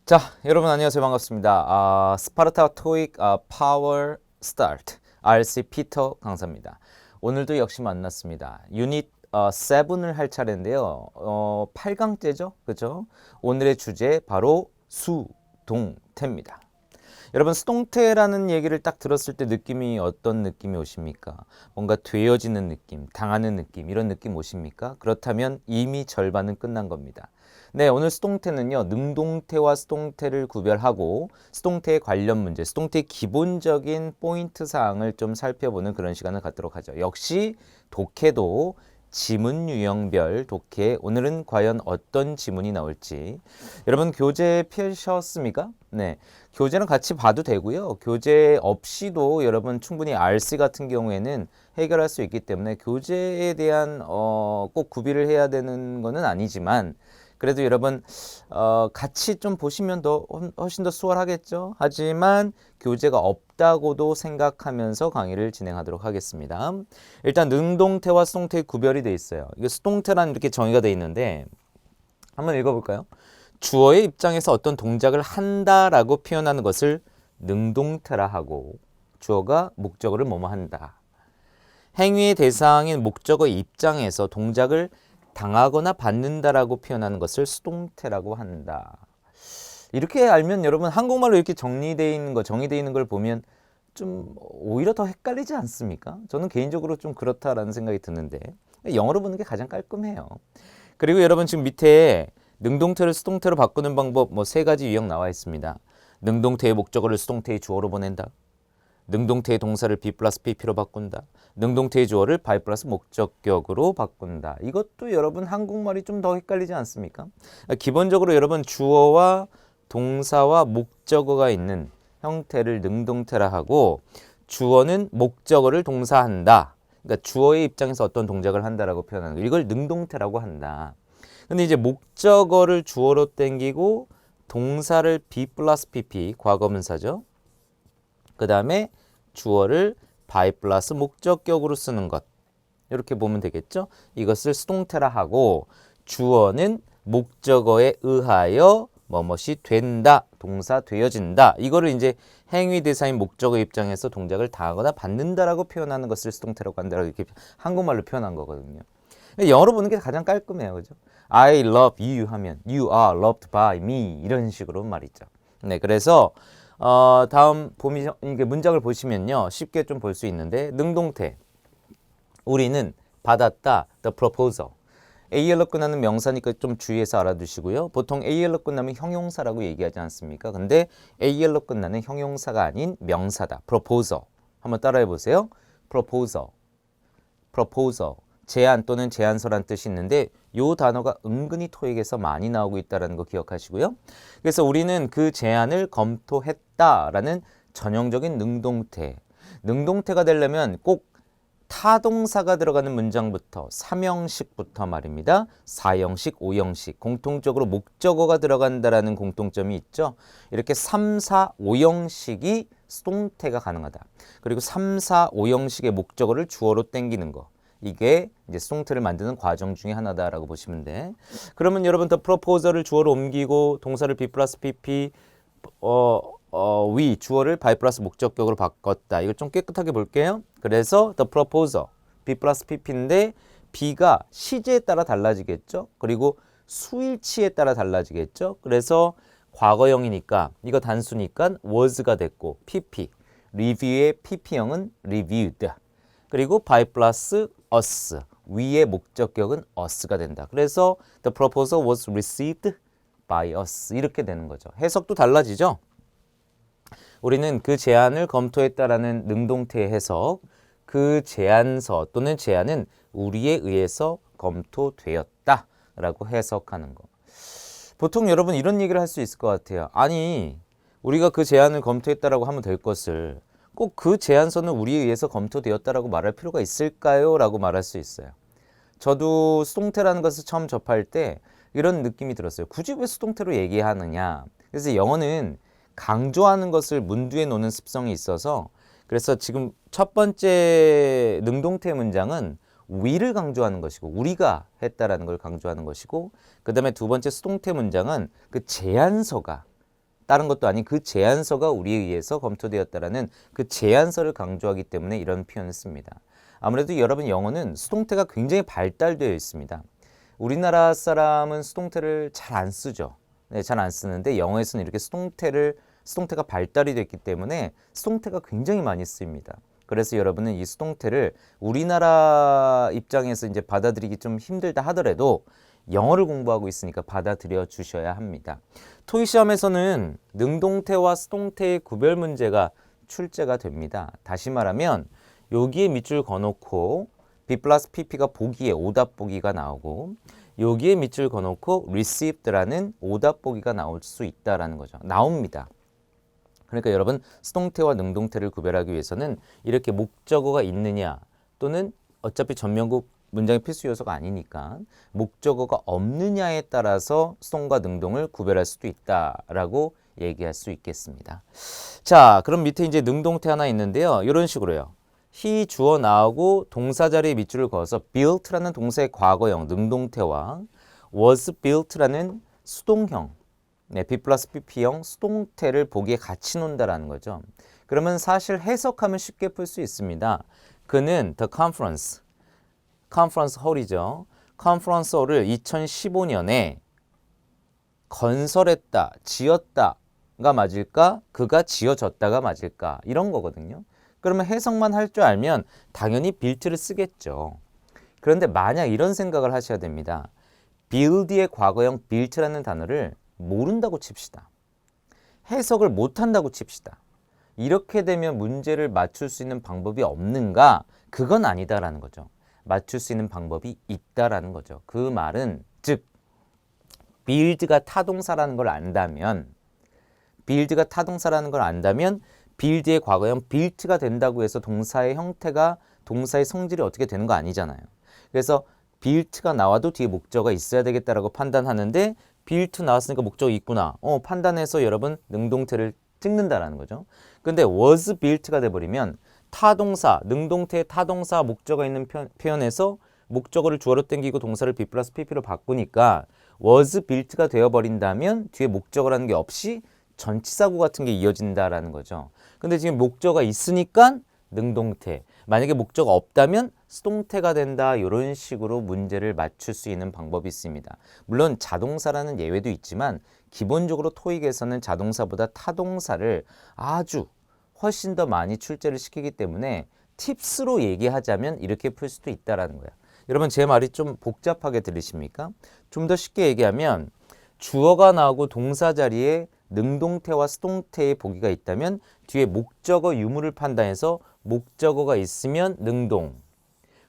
자, 여러분 안녕하세요. 반갑습니다. 스파르타 토익 파워 스타트 RC 피터 강사입니다. 오늘도 역시 만났습니다. 유닛 7을 할 차례인데요. 8강째죠? 그죠? 오늘의 주제 바로 수동태입니다. 여러분 수동태라는 얘기를 딱 들었을 때 느낌이 어떤 느낌이 오십니까? 뭔가 되어지는 느낌, 당하는 느낌, 이런 느낌 오십니까? 그렇다면 이미 절반은 끝난 겁니다. 네, 오늘 수동태는요, 능동태와 수동태를 구별하고 수동태의 관련 문제, 수동태의 기본적인 포인트 사항을 좀 살펴보는 그런 시간을 갖도록 하죠. 역시 독해도 지문 유형별 독해, 오늘은 과연 어떤 지문이 나올지. 여러분 교재 펴셨습니까? 네, 교재는 같이 봐도 되고요. 교재 없이도 여러분 충분히 RC 같은 경우에는 해결할 수 있기 때문에 교재에 대한 꼭 구비를 해야 되는 거는 아니지만 그래도 여러분 같이 좀 보시면 훨씬 더 수월하겠죠. 하지만 교재가 없다고도 생각하면서 강의를 진행하도록 하겠습니다. 일단 능동태와 수동태의 구별이 돼 있어요. 이게 수동태란 이렇게 정의가 돼 있는데 한번 읽어볼까요? 주어의 입장에서 어떤 동작을 한다라고 표현하는 것을 능동태라 하고 주어가 목적어를 뭐뭐 한다. 행위의 대상인 목적어의 입장에서 동작을 당하거나 받는다라고 표현하는 것을 수동태라고 한다. 이렇게 알면 여러분 한국말로 이렇게 정리되어 있는 정의되어 있는 걸 보면 좀 오히려 더 헷갈리지 않습니까? 저는 개인적으로 좀 그렇다라는 생각이 드는데 영어로 보는 게 가장 깔끔해요. 그리고 여러분 지금 밑에 능동태를 수동태로 바꾸는 방법 세 가지 유형 나와 있습니다. 능동태의 목적어를 수동태의 주어로 보낸다. 능동태의 동사를 be 플러스 pp로 바꾼다. 능동태의 주어를 by 플러스 목적격으로 바꾼다. 이것도 여러분 한국말이 좀 더 헷갈리지 않습니까? 기본적으로 여러분 주어와 동사와 목적어가 있는 형태를 능동태라 하고 주어는 목적어를 동사한다. 그러니까 주어의 입장에서 어떤 동작을 한다라고 표현하는 거. 이걸 능동태라고 한다. 근데 이제 목적어를 주어로 땡기고 동사를 be 플러스 pp 과거분사죠. 그 다음에 주어를 by 플러스 목적격으로 쓰는 것. 이렇게 보면 되겠죠. 이것을 수동태라 하고 주어는 목적어에 의하여 뭐뭇이 된다. 동사 되어진다. 이거를 이제 행위 대상인 목적어 입장에서 동작을 당하거나 받는다라고 표현하는 것을 수동태라고 한다라고 이렇게 한국말로 표현한 거거든요. 영어로 보는 게 가장 깔끔해요. 그죠? I love you 하면 you are loved by me 이런 식으로 말이죠. 네, 그래서 다음 이게 문장을 보시면요. 쉽게 좀 볼 수 있는데 능동태. 우리는 받았다. The proposal. AL로 끝나는 명사니까 좀 주의해서 알아두시고요. 보통 AL로 끝나면 형용사라고 얘기하지 않습니까? 근데 AL로 끝나는 형용사가 아닌 명사다. proposal. 한번 따라해 보세요. proposal. proposal. 제안 또는 제안서란 뜻이 있는데 이 단어가 은근히 토익에서 많이 나오고 있다는 거 기억하시고요. 그래서 우리는 그 제안을 검토했다라는 전형적인 능동태. 능동태가 되려면 꼭 타동사가 들어가는 문장부터 3형식부터 말입니다. 4형식, 5형식 공통적으로 목적어가 들어간다라는 공통점이 있죠. 이렇게 3, 4, 5형식이 수동태가 가능하다. 그리고 3, 4, 5형식의 목적어를 주어로 땡기는 거. 이게 이제 수동태를 만드는 과정 중에 하나다라고 보시면 돼. 그러면 여러분 더 프로포저를 주어로 옮기고 동사를 be 플러스 pp 위 주어를 by 플러스 목적격으로 바꿨다. 이거 좀 깨끗하게 볼게요. 그래서 the proposal be 플러스 pp인데 be가 시제에 따라 달라지겠죠. 그리고 수일치에 따라 달라지겠죠. 그래서 과거형이니까 이거 단수니까 was가 됐고 pp review의 pp형은 reviewed 그리고 by 플러스 us 위의 목적격은 us가 된다. 그래서 the proposal was received by us 이렇게 되는 거죠. 해석도 달라지죠. 우리는 그 제안을 검토했다라는 능동태의 해석, 그 제안서 또는 제안은 우리에 의해서 검토되었다라고 해석하는 거. 보통 여러분 이런 얘기를 할 수 있을 것 같아요. 아니, 우리가 그 제안을 검토했다라고 하면 될 것을 꼭 그 제안서는 우리에 의해서 검토되었다라고 말할 필요가 있을까요? 라고 말할 수 있어요. 저도 수동태라는 것을 처음 접할 때 이런 느낌이 들었어요. 굳이 왜 수동태로 얘기하느냐. 그래서 영어는 강조하는 것을 문두에 놓는 습성이 있어서 그래서 지금 첫 번째 능동태 문장은 we를 강조하는 것이고 우리가 했다라는 걸 강조하는 것이고 그 다음에 두 번째 수동태 문장은 그 제안서가 다른 것도 아닌 그 제안서가 우리에 의해서 검토되었다라는 그 제안서를 강조하기 때문에 이런 표현을 씁니다. 아무래도 여러분 영어는 수동태가 굉장히 발달되어 있습니다. 우리나라 사람은 수동태를 잘 안 쓰죠. 네, 잘 안 쓰는데 영어에서는 이렇게 수동태가 발달이 됐기 때문에 수동태가 굉장히 많이 쓰입니다. 그래서 여러분은 이 수동태를 우리나라 입장에서 이제 받아들이기 좀 힘들다 하더라도 영어를 공부하고 있으니까 받아들여 주셔야 합니다. 토익 시험에서는 능동태와 수동태의 구별 문제가 출제가 됩니다. 다시 말하면 여기에 밑줄 그어놓고 B 플러스 PP가 보기에 오답 보기가 나오고 여기에 밑줄 그어놓고 received라는 오답 보기가 나올 수 있다라는 거죠. 나옵니다. 그러니까 여러분 수동태와 능동태를 구별하기 위해서는 이렇게 목적어가 있느냐 또는 어차피 전면구 문장의 필수 요소가 아니니까 목적어가 없느냐에 따라서 수동과 능동을 구별할 수도 있다라고 얘기할 수 있겠습니다. 자, 그럼 밑에 이제 능동태 하나 있는데요. 이런 식으로요. he 주어 나오고 동사 자리에 밑줄을 그어서 built라는 동사의 과거형 능동태와 was built라는 수동형 B 플러스 PP형 수동태를 보기에 같이 논다라는 거죠. 그러면 사실 해석하면 쉽게 풀 수 있습니다. 그는 the conference 홀이죠. 컨퍼런스 홀을 2015년에 건설했다, 지었다가 맞을까? 그가 지어졌다가 맞을까? 이런 거거든요. 그러면 해석만 할 줄 알면 당연히 built를 쓰겠죠. 그런데 만약 이런 생각을 하셔야 됩니다. build의 과거형 built라는 단어를 모른다고 칩시다. 해석을 못한다고 칩시다. 이렇게 되면 문제를 맞출 수 있는 방법이 없는가? 그건 아니다라는 거죠. 맞출 수 있는 방법이 있다라는 거죠. 그 말은 즉 build가 타동사라는 걸 안다면 build의 과거형 built가 된다고 해서 동사의 형태가 동사의 성질이 어떻게 되는 거 아니잖아요. 그래서 built가 나와도 뒤에 목적어가 있어야 되겠다라고 판단하는데 built 나왔으니까 목적이 있구나. 판단해서 여러분 능동태를 찍는다라는 거죠. 근데 was built가 돼버리면 타동사, 능동태의 타동사 목적어 있는 표현에서 목적어를 주어로 땡기고 동사를 B 플러스 PP로 바꾸니까 was built가 되어버린다면 뒤에 목적어라는 게 없이 전치사구 같은 게 이어진다라는 거죠. 근데 지금 목적어가 있으니까 능동태, 만약에 목적어가 없다면 수동태가 된다. 이런 식으로 문제를 맞출 수 있는 방법이 있습니다. 물론 자동사라는 예외도 있지만 기본적으로 토익에서는 자동사보다 타동사를 아주 훨씬 더 많이 출제를 시키기 때문에 팁스로 얘기하자면 이렇게 풀 수도 있다라는 거야. 여러분 제 말이 좀 복잡하게 들리십니까? 좀 더 쉽게 얘기하면 주어가 나오고 동사 자리에 능동태와 수동태의 보기가 있다면 뒤에 목적어 유무를 판단해서 목적어가 있으면 능동,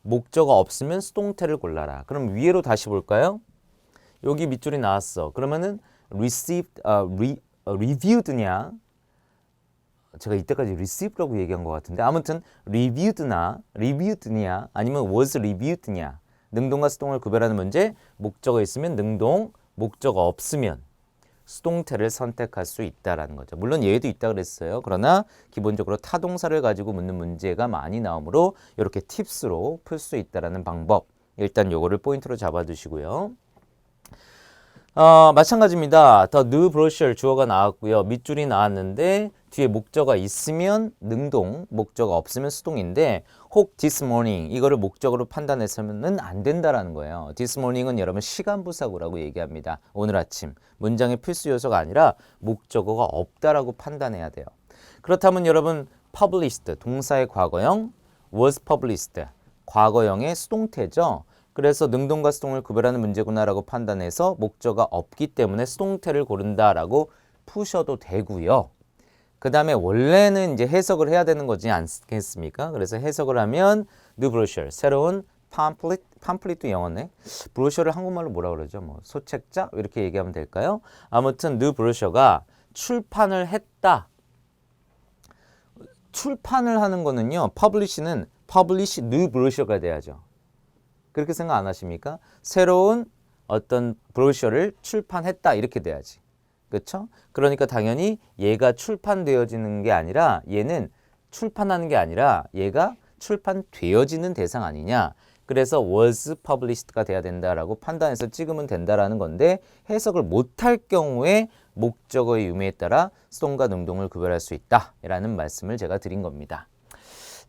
목적어 없으면 수동태를 골라라. 그럼 위로 다시 볼까요? 여기 밑줄이 나왔어. 그러면은 reviewed냐? 제가 이때까지 received라고 얘기한 것 같은데 아무튼 reviewed냐 아니면 was reviewed냐 능동과 수동을 구별하는 문제 목적어 있으면 능동, 목적어 없으면 수동태를 선택할 수 있다라는 거죠. 물론 예외도 있다 그랬어요. 그러나 기본적으로 타동사를 가지고 묻는 문제가 많이 나오므로 이렇게 팁스로 풀 수 있다라는 방법 일단 요거를 포인트로 잡아두시고요. 마찬가지입니다. The new brochure 주어가 나왔고요. 밑줄이 나왔는데 뒤에 목적어가 있으면 능동, 목적어가 없으면 수동인데 혹 this morning 이거를 목적어로 판단해서는 안 된다라는 거예요. This morning은 여러분 시간부사구라고 얘기합니다. 오늘 아침 문장의 필수 요소가 아니라 목적어가 없다라고 판단해야 돼요. 그렇다면 여러분 published 동사의 과거형 was published 과거형의 수동태죠. 그래서 능동과 수동을 구별하는 문제구나라고 판단해서 목적어가 없기 때문에 수동태를 고른다라고 푸셔도 되고요. 그 다음에 원래는 이제 해석을 해야 되는 거지 않겠습니까? 그래서 해석을 하면 new brochure, 새로운 pamphlet도 영어네. 브로셔를 한국말로 뭐라 그러죠? 뭐 소책자 이렇게 얘기하면 될까요? 아무튼 new brochure가 출판을 했다. 출판을 하는 거는요. publish는 publish new brochure가 돼야죠. 그렇게 생각 안 하십니까? 새로운 어떤 브로셔를 출판했다 이렇게 돼야지. 그렇죠? 그러니까 당연히 얘가 출판되어지는 게 아니라 얘는 출판하는 게 아니라 얘가 출판되어지는 대상 아니냐. 그래서 was published가 돼야 된다라고 판단해서 찍으면 된다라는 건데 해석을 못할 경우에 목적어의 의미에 따라 수동과 능동을 구별할 수 있다라는 말씀을 제가 드린 겁니다.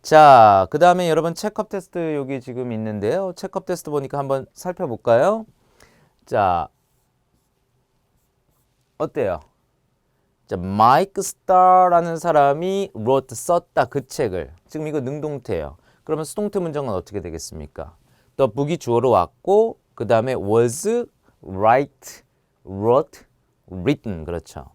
자, 그 다음에 여러분 체크업 테스트 여기 지금 있는데요. 체크업 테스트 보니까 한번 살펴볼까요? 자, 어때요? 자, 마이크 스타라는 사람이 wrote, 썼다 그 책을. 지금 이거 능동태예요. 그러면 수동태 문장은 어떻게 되겠습니까? The book이 주어로 왔고 그 다음에 was, write, wrote, written. 그렇죠.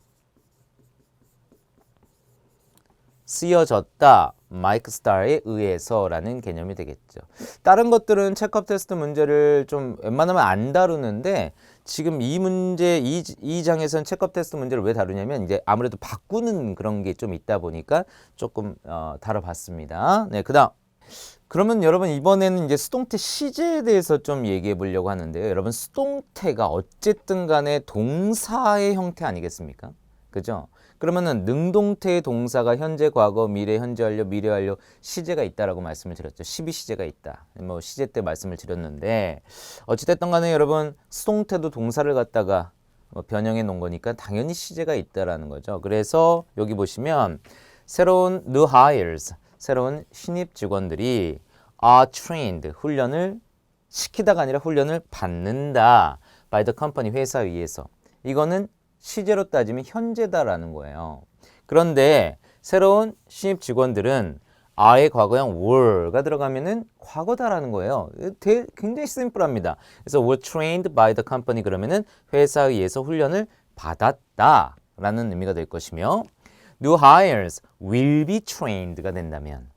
쓰여졌다. 마이크 스타에 의해서라는 개념이 되겠죠. 다른 것들은 체크업 테스트 문제를 좀 웬만하면 안 다루는데 지금 이 문제, 이 장에서는 체크업 테스트 문제를 왜 다루냐면 이제 아무래도 바꾸는 그런 게 좀 있다 보니까 조금 다뤄봤습니다. 네, 그다음. 그러면 여러분 이번에는 이제 수동태 시제에 대해서 좀 얘기해 보려고 하는데요. 여러분 수동태가 어쨌든 간에 동사의 형태 아니겠습니까? 그죠? 그러면은 능동태의 동사가 현재, 과거, 미래, 현재 완료, 미래 완료 시제가 있다라고 말씀을 드렸죠. 12시제가 있다. 뭐 시제 때 말씀을 드렸는데 어찌됐든 간에 여러분 수동태도 동사를 갖다가 뭐 변형해 놓은 거니까 당연히 시제가 있다라는 거죠. 그래서 여기 보시면 새로운 new hires, 새로운 신입 직원들이 are trained, 훈련을 시키다가 아니라 훈련을 받는다. by the company, 회사에 의해서. 이거는 시제로 따지면 현재다라는 거예요. 그런데 새로운 신입 직원들은 are의 과거형 were가 들어가면은 과거다라는 거예요. 굉장히 심플합니다. 그래서 were trained by the company 그러면은 회사에 의해서 훈련을 받았다라는 의미가 될 것이며 new hires will be trained가 된다면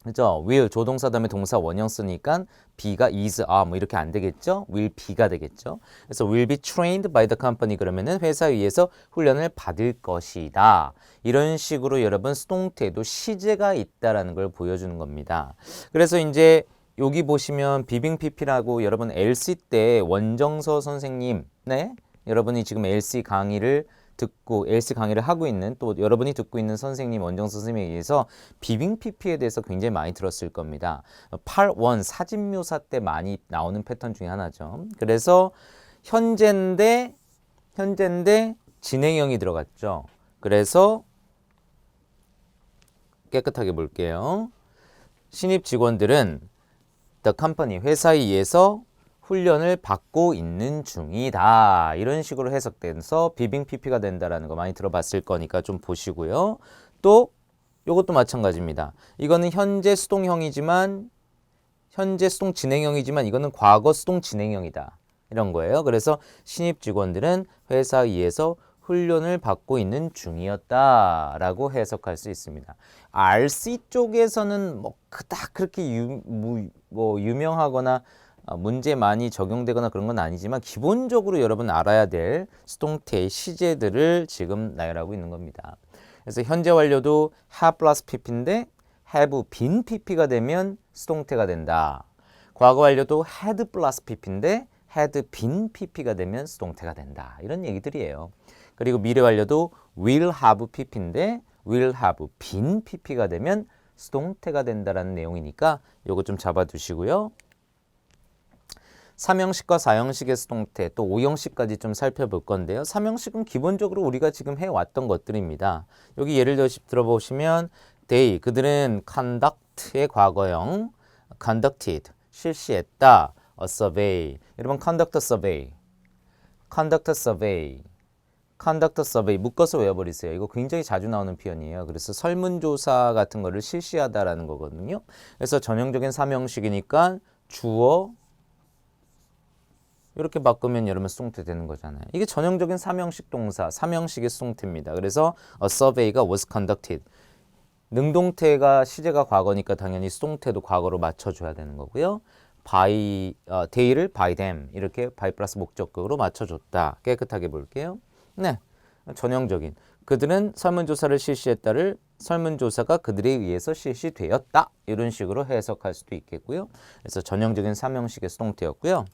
그죠? will 조동사 다음에 동사 원형 쓰니까 be가 is, are 뭐 이렇게 안 되겠죠? will be가 되겠죠? 그래서 will be trained by the company 그러면은 회사에 의해서 훈련을 받을 것이다. 이런 식으로 여러분 수동태에도 시제가 있다라는 걸 보여주는 겁니다. 그래서 이제 여기 보시면 비빙 PP라고 여러분 LC 때 원정서 선생님, 네? 여러분이 지금 LC 강의를 듣고 LC 강의를 하고 있는 또 여러분이 듣고 있는 선생님 원정서 선생님에 의해서 비빙 PP에 대해서 굉장히 많이 들었을 겁니다. 8원 사진 묘사 때 많이 나오는 패턴 중에 하나죠. 그래서 현재인데 진행형이 들어갔죠. 그래서 깨끗하게 볼게요. 신입 직원들은 the company 회사에 의해서 훈련을 받고 있는 중이다. 이런 식으로 해석돼서 비빙 PP가 된다라는 거 많이 들어봤을 거니까 좀 보시고요. 또 이것도 마찬가지입니다. 이거는 현재 수동형이지만 현재 수동 진행형이지만 이거는 과거 수동 진행형이다. 이런 거예요. 그래서 신입 직원들은 회사에 의해서 훈련을 받고 있는 중이었다라고 해석할 수 있습니다. RC 쪽에서는 뭐 그닥 그렇게 유명하거나 문제 많이 적용되거나 그런 건 아니지만 기본적으로 여러분 알아야 될 수동태의 시제들을 지금 나열하고 있는 겁니다. 그래서 현재 완료도 have plus pp인데 have been pp가 되면 수동태가 된다. 과거 완료도 had plus pp인데 had been pp가 되면 수동태가 된다. 이런 얘기들이에요. 그리고 미래 완료도 will have pp인데 will have been pp가 되면 수동태가 된다라는 내용이니까 요거 좀 잡아두시고요. 3형식과 4형식의 수동태 또 5형식까지 좀 살펴볼 건데요. 3형식은 기본적으로 우리가 지금 해왔던 것들입니다. 여기 예를 들어보시면 they, 그들은 conduct의 과거형 conducted, 실시했다. a survey, 여러분 conduct a survey, conduct a survey, conduct a survey 묶어서 외워버리세요. 이거 굉장히 자주 나오는 표현이에요. 그래서 설문조사 같은 거를 실시하다라는 거거든요. 그래서 전형적인 3형식이니까 주어 이렇게 바꾸면 여러분 수동태 되는 거잖아요. 이게 전형적인 3형식 동사, 3형식의 수동태입니다. 그래서 a survey가 was conducted. 능동태가 시제가 과거니까 당연히 수동태도 과거로 맞춰줘야 되는 거고요. by, day를 by them 이렇게 by 플러스 목적격으로 맞춰줬다. 깨끗하게 볼게요. 네, 전형적인. 그들은 설문조사를 실시했다를 설문조사가 그들에 의해서 실시되었다. 이런 식으로 해석할 수도 있겠고요. 그래서 전형적인 3형식의 수동태였고요.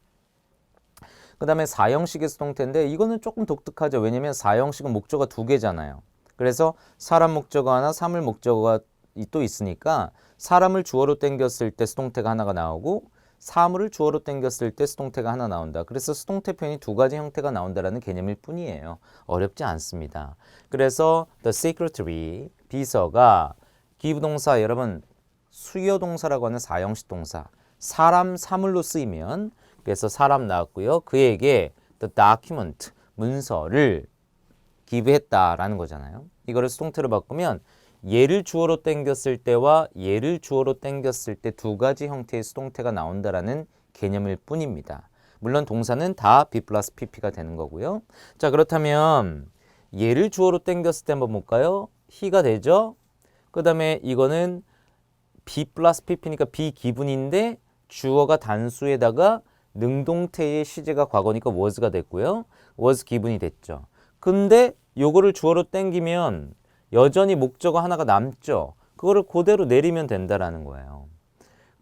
그 다음에 4형식의 수동태인데 이거는 조금 독특하죠. 왜냐면 4형식은 목적어가 2개잖아요. 그래서 사람 목적어 하나, 사물 목적어가 또 있으니까 사람을 주어로 땡겼을 때 수동태가 하나가 나오고 사물을 주어로 당겼을 때 수동태가 하나 나온다. 그래서 수동태 표현이 두 가지 형태가 나온다라는 개념일 뿐이에요. 어렵지 않습니다. 그래서 the secretary, 비서가 기부동사 여러분 수요동사라고 하는 사형식 동사 사람 사물로 쓰이면 그래서 사람 나왔고요. 그에게 the document, 문서를 기부했다라는 거잖아요. 이거를 수동태로 바꾸면 얘를 주어로 당겼을 때와 얘를 주어로 당겼을 때 두 가지 형태의 수동태가 나온다라는 개념일 뿐입니다. 물론 동사는 다 B 플러스 PP가 되는 거고요. 자, 그렇다면 얘를 주어로 당겼을 때 한번 볼까요? he가 되죠? 그 다음에 이거는 B 플러스 PP니까 비기분인데 주어가 단수에다가 능동태의 시제가 과거니까 was가 됐고요. was 기분이 됐죠. 근데 요거를 주어로 당기면 여전히 목적어 하나가 남죠. 그거를 그대로 내리면 된다라는 거예요.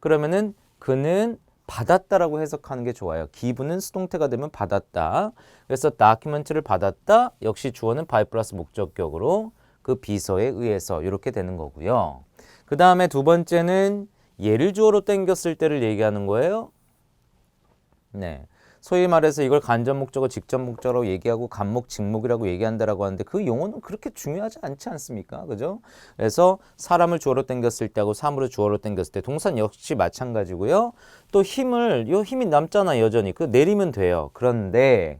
그러면은 그는 받았다라고 해석하는 게 좋아요. 기분은 수동태가 되면 받았다. 그래서 다큐멘트를 받았다. 역시 주어는 by 플러스 목적격으로 그 비서에 의해서 이렇게 되는 거고요. 그 다음에 두 번째는 얘를 주어로 당겼을 때를 얘기하는 거예요. 네. 소위 말해서 이걸 간접 목적어, 직접 목적어라고 얘기하고 간목, 직목이라고 얘기한다라고 하는데 그 용어는 그렇게 중요하지 않지 않습니까? 그죠? 그래서 사람을 주어로 당겼을 때하고 사물을 주어로 당겼을 때 동사는 역시 마찬가지고요. 또 힘이 남잖아, 여전히. 그 내리면 돼요. 그런데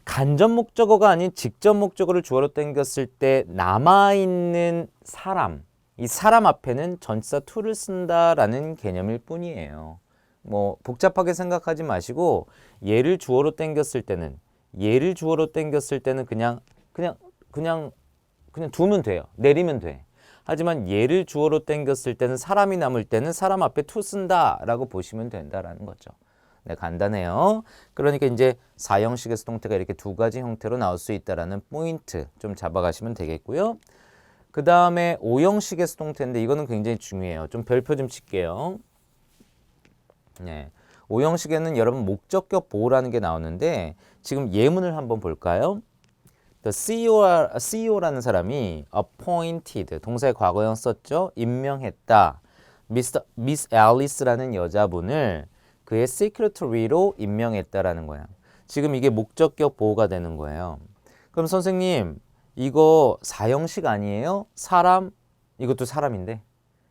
간접 목적어가 아닌 직접 목적어를 주어로 당겼을 때 남아있는 사람, 이 사람 앞에는 전치사 to를 쓴다라는 개념일 뿐이에요. 뭐 복잡하게 생각하지 마시고 얘를 주어로 당겼을 때는 그냥 두면 돼요. 내리면 돼. 하지만 얘를 주어로 당겼을 때는 사람이 남을 때는 사람 앞에 to 쓴다라고 보시면 된다라는 거죠. 네, 간단해요. 그러니까 이제 사형식의 수동태가 이렇게 두 가지 형태로 나올 수 있다라는 포인트 좀 잡아가시면 되겠고요. 그 다음에 오형식의 수동태인데 이거는 굉장히 중요해요. 좀 별표 좀 칠게요. 네. 오형식에는 여러분 목적격 보호라는 게 나오는데 지금 예문을 한번 볼까요? The CEO라는 사람이 appointed 동사의 과거형 썼죠? 임명했다. Miss Alice라는 여자분을 그의 secretary로 임명했다라는 거야. 지금 이게 목적격 보호가 되는 거예요. 그럼 선생님 이거 사형식 아니에요? 사람 이것도 사람인데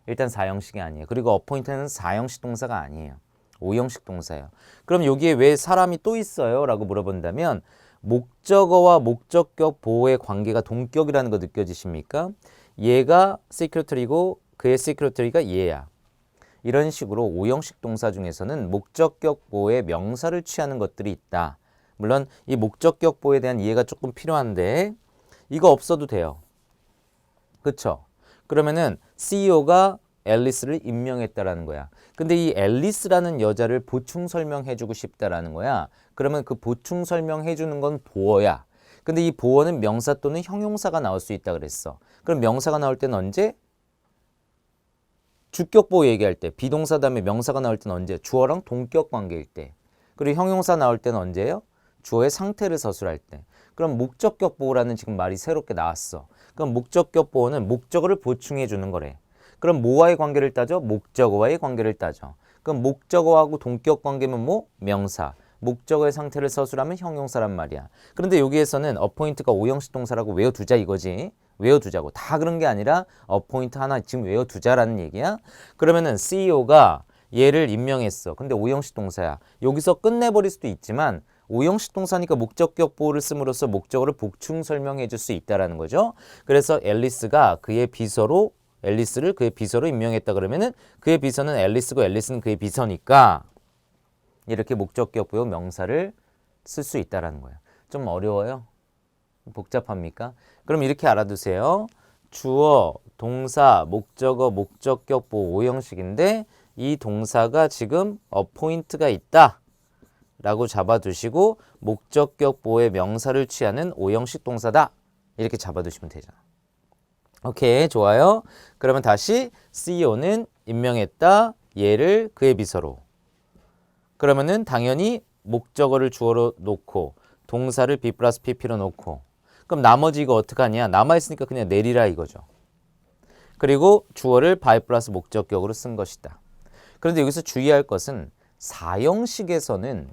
일단 사형식이 아니에요. 그리고 appointed는 사형식 동사가 아니에요. 오형식 동사예요. 그럼 여기에 왜 사람이 또 있어요? 라고 물어본다면 목적어와 목적격 보호의 관계가 동격이라는 거 느껴지십니까? 얘가 secretary고 그의 secretary가 얘야. 이런 식으로 오형식 동사 중에서는 목적격 보호의 명사를 취하는 것들이 있다. 물론 이 목적격 보호에 대한 이해가 조금 필요한데 이거 없어도 돼요. 그쵸? 그러면은 CEO가 앨리스를 임명했다라는 거야. 근데 이 앨리스라는 여자를 보충 설명해주고 싶다라는 거야. 그러면 그 보충 설명해주는 건 보어야. 근데 이 보어는 명사 또는 형용사가 나올 수 있다 그랬어. 그럼 명사가 나올 때는 언제? 주격 보호 얘기할 때. 비동사 다음에 명사가 나올 때는 언제? 주어랑 동격 관계일 때. 그리고 형용사 나올 때는 언제예요? 주어의 상태를 서술할 때. 그럼 목적격 보호라는 지금 말이 새롭게 나왔어. 그럼 목적격 보호는 목적어를 보충해 주는 거래. 그럼 뭐와의 관계를 따져? 목적어와의 관계를 따져. 그럼 목적어하고 동격 관계면 뭐? 명사. 목적어의 상태를 서술하면 형용사란 말이야. 그런데 여기에서는 appoint가 오형식 동사라고 외워두자 이거지. 외워두자고. 다 그런 게 아니라 appoint 하나 지금 외워두자라는 얘기야. 그러면은 CEO가 얘를 임명했어. 근데 오형식 동사야. 여기서 끝내버릴 수도 있지만 오형식 동사니까 목적격 보호를 씀으로써 목적어를 보충 설명해 줄 수 있다라는 거죠. 그래서 앨리스가 그의 비서로 앨리스를 그의 비서로 임명했다 그러면은 그의 비서는 앨리스고 앨리스는 그의 비서니까 이렇게 목적격 보호 명사를 쓸 수 있다라는 거예요. 좀 어려워요? 복잡합니까? 그럼 이렇게 알아두세요. 주어, 동사, 목적어, 목적격 보호 오형식인데 이 동사가 지금 appoint가 있다 라고 잡아두시고 목적격 보호의 명사를 취하는 오형식 동사다 이렇게 잡아두시면 되잖아. 오케이, 좋아요. 그러면 다시 CEO는 임명했다. 얘를 그의 비서로. 그러면은 당연히 목적어를 주어로 놓고 동사를 B 플러스 PP로 놓고 그럼 나머지 이거 어떡하냐? 남아있으니까 그냥 내리라 이거죠. 그리고 주어를 by 플러스 목적격으로 쓴 것이다. 그런데 여기서 주의할 것은 사형식에서는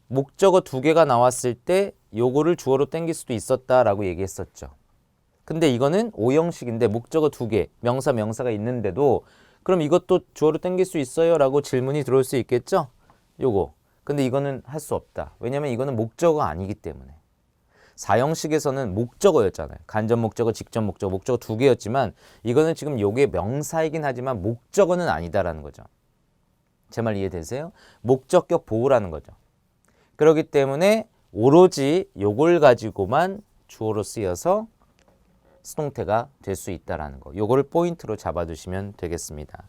목적어 두 개가 나왔을 때 요거를 주어로 땡길 수도 있었다라고 얘기했었죠. 근데 이거는 오형식인데 목적어 두 개, 명사, 명사가 있는데도 그럼 이것도 주어로 땡길 수 있어요? 라고 질문이 들어올 수 있겠죠? 요거. 근데 이거는 할 수 없다. 왜냐면 이거는 목적어가 아니기 때문에. 사형식에서는 목적어였잖아요. 간접 목적어, 직접 목적어, 목적어 두 개였지만 이거는 지금 요게 명사이긴 하지만 목적어는 아니다라는 거죠. 제 말 이해되세요? 목적격 보호라는 거죠. 그렇기 때문에 오로지 요걸 가지고만 주어로 쓰여서 수동태가 될 수 있다라는 거. 요거를 포인트로 잡아두시면 되겠습니다.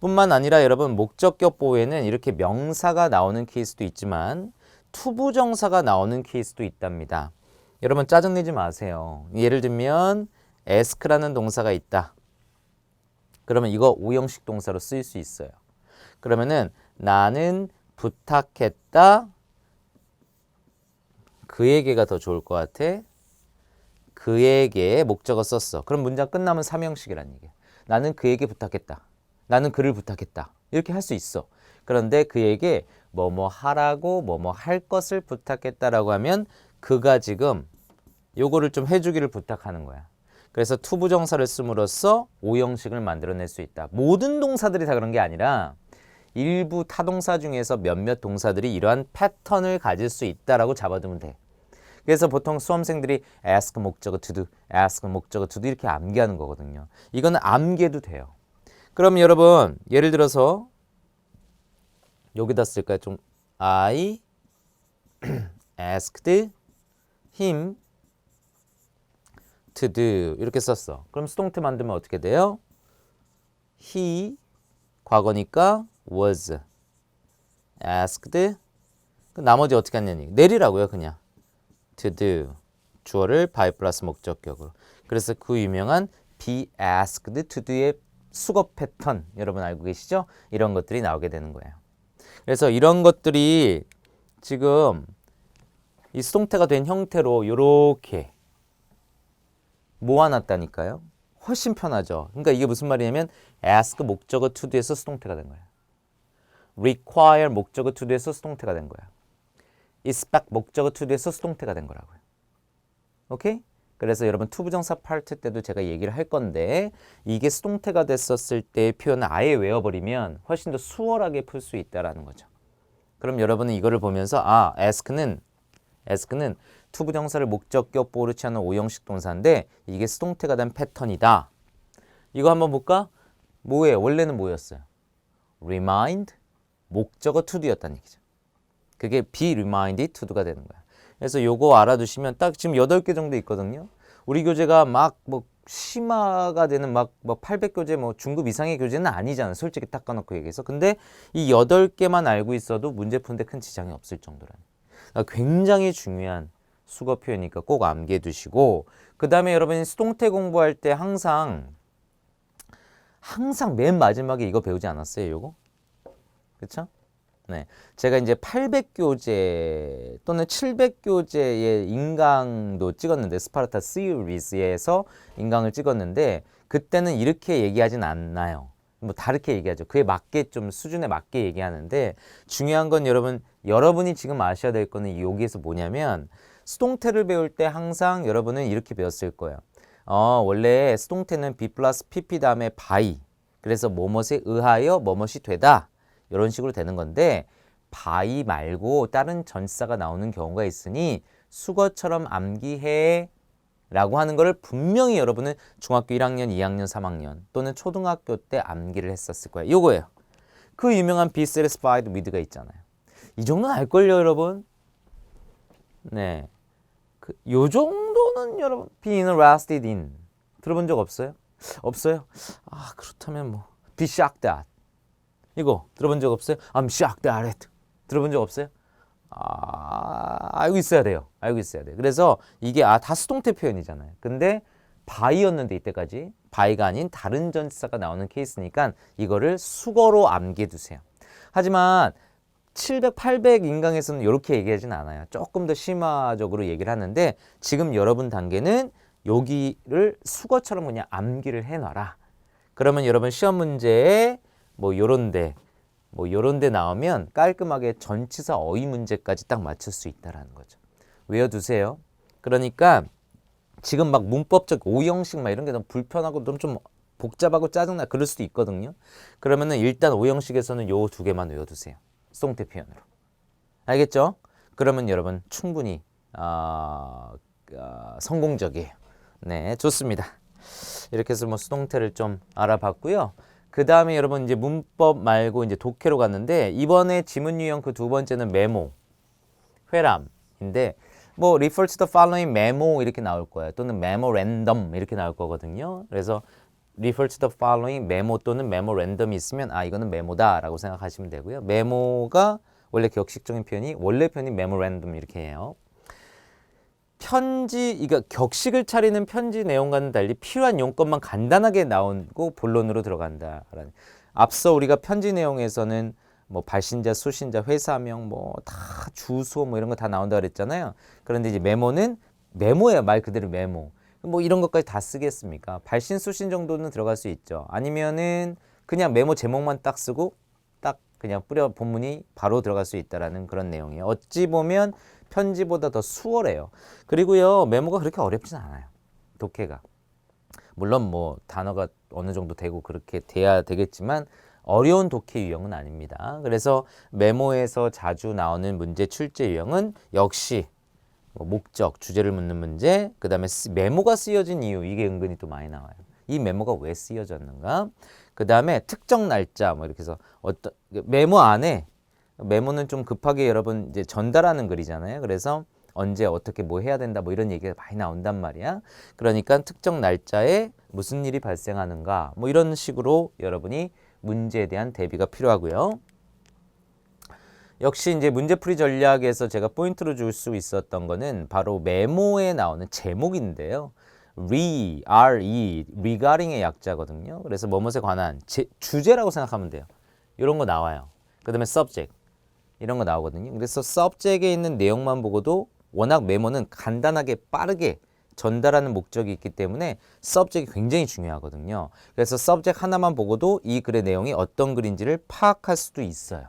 뿐만 아니라 여러분 목적격 보호에는 이렇게 명사가 나오는 케이스도 있지만 투부정사가 나오는 케이스도 있답니다. 여러분 짜증내지 마세요. 예를 들면 ask라는 동사가 있다. 그러면 이거 오형식 동사로 쓰일 수 있어요. 그러면은 나는 부탁했다. 그에게가 더 좋을 것 같아. 그에게 목적어 썼어. 그럼 문장 끝나면 삼형식이란 얘기야. 나는 그에게 부탁했다. 나는 그를 부탁했다. 이렇게 할 수 있어. 그런데 그에게 뭐뭐 하라고 뭐뭐 할 것을 부탁했다라고 하면 그가 지금 요거를 좀 해주기를 부탁하는 거야. 그래서 투부정사를 씀으로써 오형식을 만들어낼 수 있다. 모든 동사들이 다 그런 게 아니라 일부 타동사 중에서 몇몇 동사들이 이러한 패턴을 가질 수 있다라고 잡아두면 돼. 그래서 보통 수험생들이 ask 목적어 to do, ask 목적어 to do 이렇게 암기하는 거거든요. 이거는 암기해도 돼요. 그럼 여러분 예를 들어서 여기다 쓸까요? 좀 I asked him to do 이렇게 썼어. 그럼 수동태 만들면 어떻게 돼요? He 과거니까 was asked 나머지 어떻게 하냐니 내리라고요 그냥 to do 주어를 by 플러스 목적격으로. 그래서 그 유명한 be asked to do의 수거 패턴 여러분 알고 계시죠? 이런 것들이 나오게 되는 거예요. 그래서 이런 것들이 지금 이 수동태가 된 형태로 이렇게 모아놨다니까요. 훨씬 편하죠. 그러니까 이게 무슨 말이냐면 ask 목적어 to do에서 수동태가 된 거예요. require 목적어 to do에서 수동태가 된 거야. expect 목적어 to do에서 수동태가 된 거라고요. 오케이? 그래서 여러분 투부정사 파트 때도 제가 얘기를 할 건데 이게 수동태가 됐었을 때의 표현을 아예 외워버리면 훨씬 더 수월하게 풀 수 있다라는 거죠. 그럼 여러분은 이거를 보면서 ask는 투부정사를 목적격 보호로 취하는 오형식 동사인데 이게 수동태가 된 패턴이다. 이거 한번 볼까? 뭐예요? 원래는 뭐였어요? remind 목적어 to do였다는 얘기죠. 그게 be reminded to do가 되는 거야. 그래서 요거 알아두시면 딱 지금 8개 정도 있거든요. 우리 교재가 막 뭐 심화가 되는 막 800교재 뭐 중급 이상의 교재는 아니잖아요. 솔직히 딱 까놓고 얘기해서. 근데 이 8개만 알고 있어도 문제 푸는데 큰 지장이 없을 정도라는. 그러니까 굉장히 중요한 수거 표현이니까 꼭 암기해 두시고 그 다음에 여러분이 수동태 공부할 때 항상 맨 마지막에 이거 배우지 않았어요? 요거? 그쵸? 네. 제가 이제 800교재 또는 700교재의 인강도 찍었는데 스파르타 시리즈에서 인강을 찍었는데 그때는 이렇게 얘기하진 않나요. 뭐 다르게 얘기하죠. 그에 맞게 좀 수준에 맞게 얘기하는데 중요한 건 여러분이 지금 아셔야 될 거는 여기에서 뭐냐면 수동태를 배울 때 항상 여러분은 이렇게 배웠을 거예요. 원래 수동태는 be 플러스 pp 다음에 by 그래서 뭐뭇에 의하여 뭐뭇이 되다 이런 식으로 되는 건데 by 말고 다른 전치사가 나오는 경우가 있으니 수거처럼 암기해 라고 하는 거를 분명히 여러분은 중학교 1학년, 2학년, 3학년 또는 초등학교 때 암기를 했었을 거예요. 요거예요. 그 유명한 be satisfied with가 있잖아요. 이 정도는 알걸요, 여러분? 네. 요 정도는 여러분 be interested in 들어본 적 없어요? 없어요? 그렇다면 뭐 be shocked at 이거 들어본 적 없어요? I'm shocked at it 들어본 적 없어요? 알고 있어야 돼요. 알고 있어야 돼요. 그래서 이게 다 수동태 표현이잖아요. 근데 by였는데 이때까지 by가 아닌 다른 전치사가 나오는 케이스니까 이거를 수거로 암기해 두세요. 하지만 700, 800 인강에서는 이렇게 얘기하지는 않아요. 조금 더 심화적으로 얘기를 하는데 지금 여러분 단계는 여기를 수거처럼 그냥 암기를 해놔라. 그러면 여러분 시험 문제에 뭐 요런데 나오면 깔끔하게 전치사 어휘 문제까지 딱 맞출 수 있다라는 거죠. 외워두세요. 그러니까 지금 막 문법적 오형식 막 이런 게 너무 불편하고 너무 좀 복잡하고 짜증나 그럴 수도 있거든요. 그러면은 일단 오형식에서는 요 두 개만 외워두세요. 수동태 표현으로. 알겠죠? 그러면 여러분 충분히 성공적이에요. 네, 좋습니다. 이렇게 해서 뭐 수동태를 좀 알아봤고요. 그 다음에 여러분 이제 문법 말고 이제 독해로 갔는데 이번에 지문 유형 그 두 번째는 메모, 회람인데 뭐 refer to the following memo 이렇게 나올 거예요. 또는 memorandum 이렇게 나올 거거든요. 그래서 refer to the following memo 또는 memorandum이 있으면 이거는 메모다라고 생각하시면 되고요. 메모가 원래 격식적인 표현이 원래 표현이 memorandum 이렇게 해요. 편지, 그러니까 격식을 차리는 편지 내용과는 달리 필요한 용건만 간단하게 나오고 본론으로 들어간다라는. 앞서 우리가 편지 내용에서는 뭐 발신자, 수신자, 회사명, 뭐 다 주소 뭐 이런 거 다 나온다 그랬잖아요. 그런데 이제 메모는 메모예요. 말 그대로 메모. 뭐 이런 것까지 다 쓰겠습니까? 발신, 수신 정도는 들어갈 수 있죠. 아니면은 그냥 메모 제목만 딱 쓰고 딱 그냥 뿌려 본문이 바로 들어갈 수 있다라는 그런 내용이에요. 어찌 보면 편지보다 더 수월해요. 그리고요, 메모가 그렇게 어렵진 않아요. 독해가. 물론 뭐 단어가 어느 정도 되고 그렇게 돼야 되겠지만 어려운 독해 유형은 아닙니다. 그래서 메모에서 자주 나오는 문제 출제 유형은 역시 뭐 목적, 주제를 묻는 문제, 그 다음에 메모가 쓰여진 이유, 이게 은근히 또 많이 나와요. 이 메모가 왜 쓰여졌는가? 그 다음에 특정 날짜, 뭐 이렇게 해서 어떤 메모 안에 메모는 좀 급하게 여러분 이제 전달하는 글이잖아요. 그래서 언제 어떻게 뭐 해야 된다 뭐 이런 얘기가 많이 나온단 말이야. 그러니까 특정 날짜에 무슨 일이 발생하는가 뭐 이런 식으로 여러분이 문제에 대한 대비가 필요하고요. 역시 이제 문제풀이 전략에서 제가 포인트로 줄 수 있었던 거는 바로 메모에 나오는 제목인데요. regarding의 약자거든요. 그래서 뭐뭇에 관한 주제라고 생각하면 돼요. 이런 거 나와요. 그 다음에 subject 이런 거 나오거든요. 그래서 subject에 있는 내용만 보고도 워낙 메모는 간단하게 빠르게 전달하는 목적이 있기 때문에 subject이 굉장히 중요하거든요. 그래서 subject 하나만 보고도 이 글의 내용이 어떤 글인지를 파악할 수도 있어요.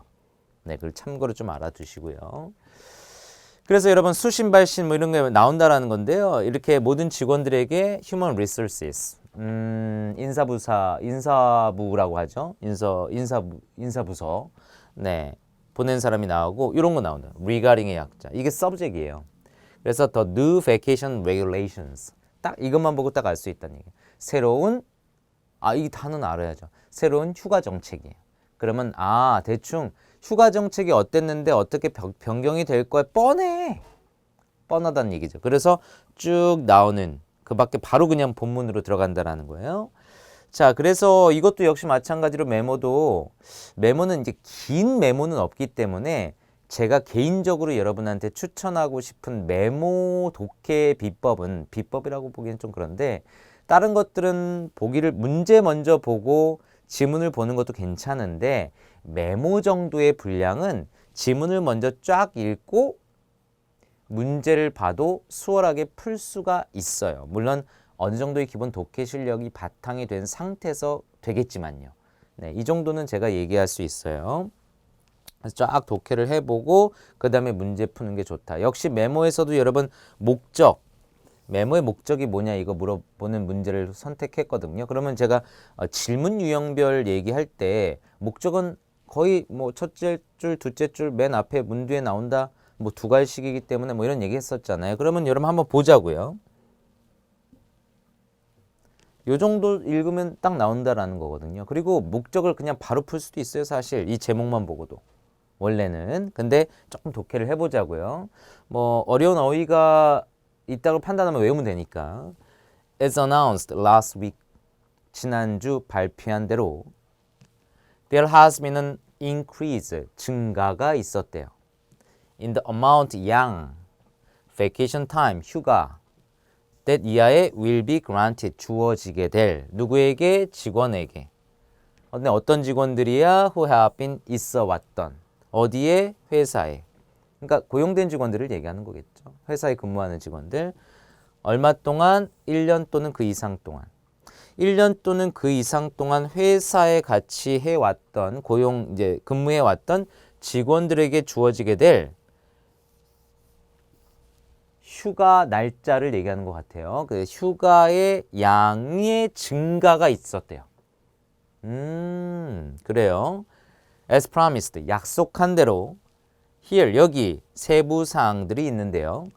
네, 그걸 참고로 좀 알아두시고요. 그래서 여러분 수신, 발신 뭐 이런 게 나온다라는 건데요. 이렇게 모든 직원들에게 human resources, 인사부라고 하죠. 인사부서. 네. 보낸 사람이 나오고 이런 거 나온다. regarding의 약자. 이게 subject이에요. 그래서 the new vacation regulations. 딱 이것만 보고 딱 알 수 있다는 얘기예요. 새로운 이 단어는 알아야죠. 새로운 휴가 정책이에요. 그러면 대충 휴가 정책이 어땠는데 어떻게 변경이 될 거야 뻔하다는 얘기죠. 그래서 쭉 나오는 그 밖에 바로 그냥 본문으로 들어간다라는 거예요. 자, 그래서 이것도 역시 마찬가지로 메모는 이제 긴 메모는 없기 때문에 제가 개인적으로 여러분한테 추천하고 싶은 메모 독해 비법이라고 보기엔 좀 그런데 다른 것들은 보기를 문제 먼저 보고 지문을 보는 것도 괜찮은데 메모 정도의 분량은 지문을 먼저 쫙 읽고 문제를 봐도 수월하게 풀 수가 있어요. 물론 어느 정도의 기본 독해 실력이 바탕이 된 상태에서 되겠지만요. 네, 이 정도는 제가 얘기할 수 있어요. 그래서 쫙 독해를 해보고 그 다음에 문제 푸는 게 좋다. 역시 메모에서도 여러분 메모의 목적이 뭐냐 이거 물어보는 문제를 선택했거든요. 그러면 제가 질문 유형별 얘기할 때 목적은 거의 뭐 첫째 줄, 둘째 줄 맨 앞에 문 뒤에 나온다. 뭐 두 갈식이기 때문에 뭐 이런 얘기 했었잖아요. 그러면 여러분 한번 보자고요. 요 정도 읽으면 딱 나온다라는 거거든요. 그리고 목적을 그냥 바로 풀 수도 있어요. 사실 이 제목만 보고도. 원래는. 근데 조금 독해를 해보자고요. 뭐 어려운 어휘가 있다고 판단하면 외우면 되니까. As announced last week. 지난주 발표한 대로 There has been an increase. 증가가 있었대요. In the amount 양. Vacation time. 휴가. that 이하에 will be granted 주어지게 될 누구에게 직원에게 근데 어떤 직원들이야 who have been 있어 왔던 어디에 회사에 그러니까 고용된 직원들을 얘기하는 거겠죠. 회사에 근무하는 직원들 얼마 동안 1년 또는 그 이상 동안 1년 또는 그 이상 동안 회사에 같이 해왔던 고용 이제 근무해왔던 직원들에게 주어지게 될 휴가 날짜를 얘기하는 것 같아요. 그 휴가의 양의 증가가 있었대요. 그래요. As promised, 약속한 대로 here, 여기 세부 사항들이 있는데요.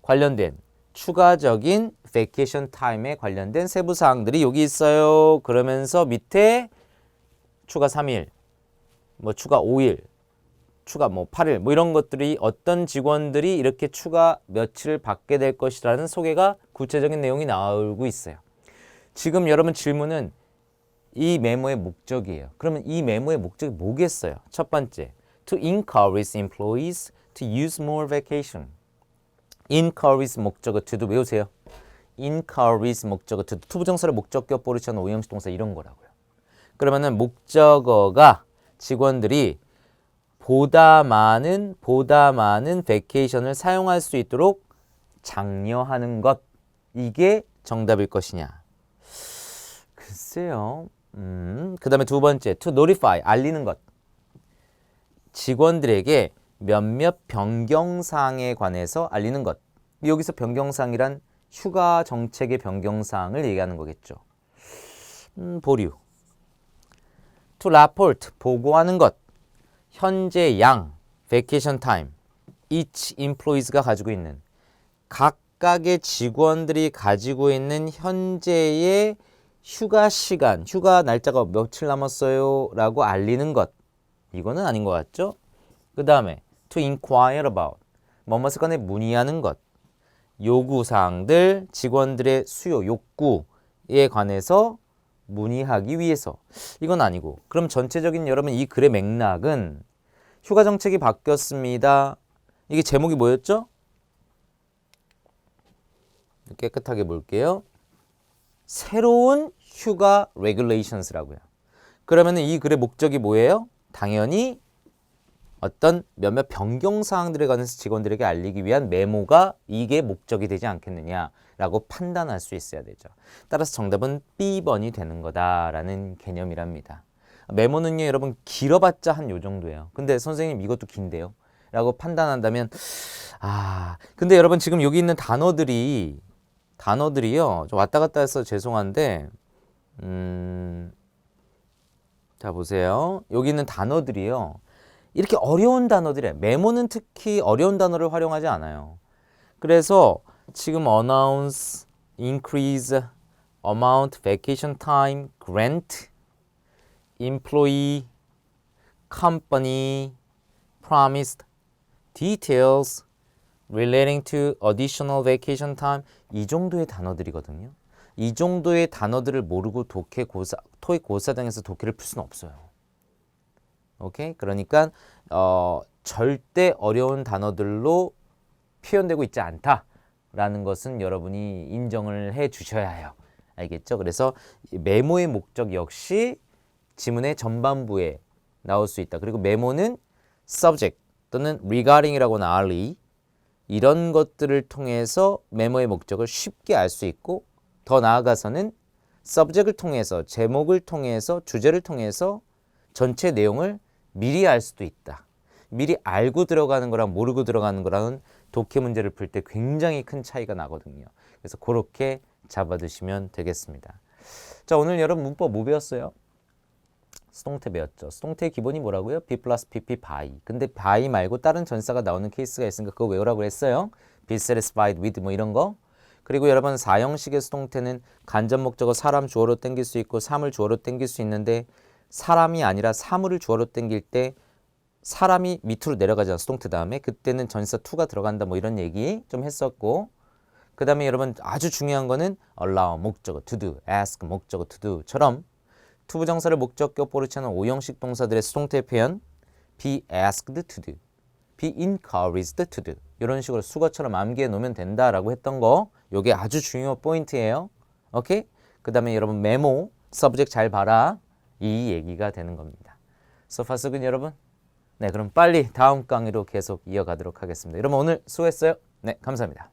관련된 추가적인 vacation time에 관련된 세부 사항들이 여기 있어요. 그러면서 밑에 추가 3일, 뭐 추가 5일, 추가 뭐 8일 뭐 이런 것들이 어떤 직원들이 이렇게 추가 며칠을 받게 될 것이라는 소개가 구체적인 내용이 나오고 있어요. 지금 여러분 질문은 이 메모의 목적이에요. 그러면 이 메모의 목적이 뭐겠어요? 첫 번째, to encourage employees to use more vacation. encourage 목적어 to도 외우세요. encourage 목적어 to, 투부정사를 목적격 보르치는 오형식 동사 이런 거라고요. 그러면은 목적어가 직원들이 보다 많은 베케이션을 사용할 수 있도록 장려하는 것, 이게 정답일 것이냐. 글쎄요. 그 다음에 두 번째, to notify, 알리는 것. 직원들에게 몇몇 변경사항에 관해서 알리는 것. 여기서 변경사항이란 휴가 정책의 변경사항을 얘기하는 거겠죠. 보류. to report, 보고하는 것. 현재 양, vacation time, each employees가 가지고 있는 각각의 직원들이 가지고 있는 현재의 휴가 시간, 휴가 날짜가 며칠 남았어요 라고 알리는 것. 이거는 아닌 것 같죠? 그 다음에 to inquire about, 뭐뭇을 간에 문의하는 것. 요구사항들, 직원들의 수요, 욕구에 관해서 문의하기 위해서. 이건 아니고. 그럼 전체적인 여러분 이 글의 맥락은 휴가 정책이 바뀌었습니다. 이게 제목이 뭐였죠? 깨끗하게 볼게요. 새로운 휴가 레귤레이션스라고요. 그러면 이 글의 목적이 뭐예요? 당연히 어떤 몇몇 변경사항들에 관해서 직원들에게 알리기 위한 메모가 이게 목적이 되지 않겠느냐라고 판단할 수 있어야 되죠. 따라서 정답은 B번이 되는 거다라는 개념이랍니다. 메모는요 여러분 길어봤자 한 요 정도예요. 근데 선생님 이것도 긴데요 라고 판단한다면 근데 여러분 지금 여기 있는 단어들이요 좀 왔다 갔다 해서 죄송한데 자 보세요. 여기 있는 단어들이요 이렇게 어려운 단어들이에요. 메모는 특히 어려운 단어를 활용하지 않아요. 그래서 지금 announce, increase, amount, vacation time, grant, employee, company, promised, details, relating to additional vacation time, 이 정도의 단어들이거든요. 이 정도의 단어들을 모르고 토익 고사장에서 독해를 풀 수는 없어요. 오케이? 그러니까 절대 어려운 단어들로 표현되고 있지 않다라는 것은 여러분이 인정을 해 주셔야 해요. 알겠죠? 그래서 메모의 목적 역시 지문의 전반부에 나올 수 있다. 그리고 메모는 subject 또는 regarding이라고나 are 이런 것들을 통해서 메모의 목적을 쉽게 알 수 있고 더 나아가서는 subject을 통해서 제목을 통해서 주제를 통해서 전체 내용을 미리 알 수도 있다. 미리 알고 들어가는 거랑 모르고 들어가는 거랑은 독해 문제를 풀 때 굉장히 큰 차이가 나거든요. 그래서 그렇게 잡아두시면 되겠습니다. 자, 오늘 여러분 문법 뭐 배웠어요? 수동태 배웠죠. 수동태의 기본이 뭐라고요? be 플러스 pp by. 근데 by 말고 다른 전사가 나오는 케이스가 있으니까 그거 외우라고 했어요. be satisfied with 뭐 이런 거. 그리고 여러분 4형식의 수동태는 간접 목적어 사람 주어로 땡길 수 있고 사물 주어로 땡길 수 있는데 사람이 아니라 사물을 주어로 땡길 때 사람이 밑으로 내려가잖아. 수동태 다음에. 그때는 전치사 to가 들어간다 뭐 이런 얘기 좀 했었고 그 다음에 여러분 아주 중요한 거는 allow 목적어 to do, ask 목적어 to do처럼 투부정사를 목적격 보르치는 5형식 동사들의 수동태 표현 be asked to do, be encouraged to do 이런 식으로 수거처럼 암기해 놓으면 된다라고 했던 거 요게 아주 중요한 포인트예요. 오케이? 그 다음에 여러분 메모, subject 잘 봐라 이 얘기가 되는 겁니다. 소파스근 여러분 네 그럼 빨리 다음 강의로 계속 이어가도록 하겠습니다. 여러분 오늘 수고했어요. 네 감사합니다.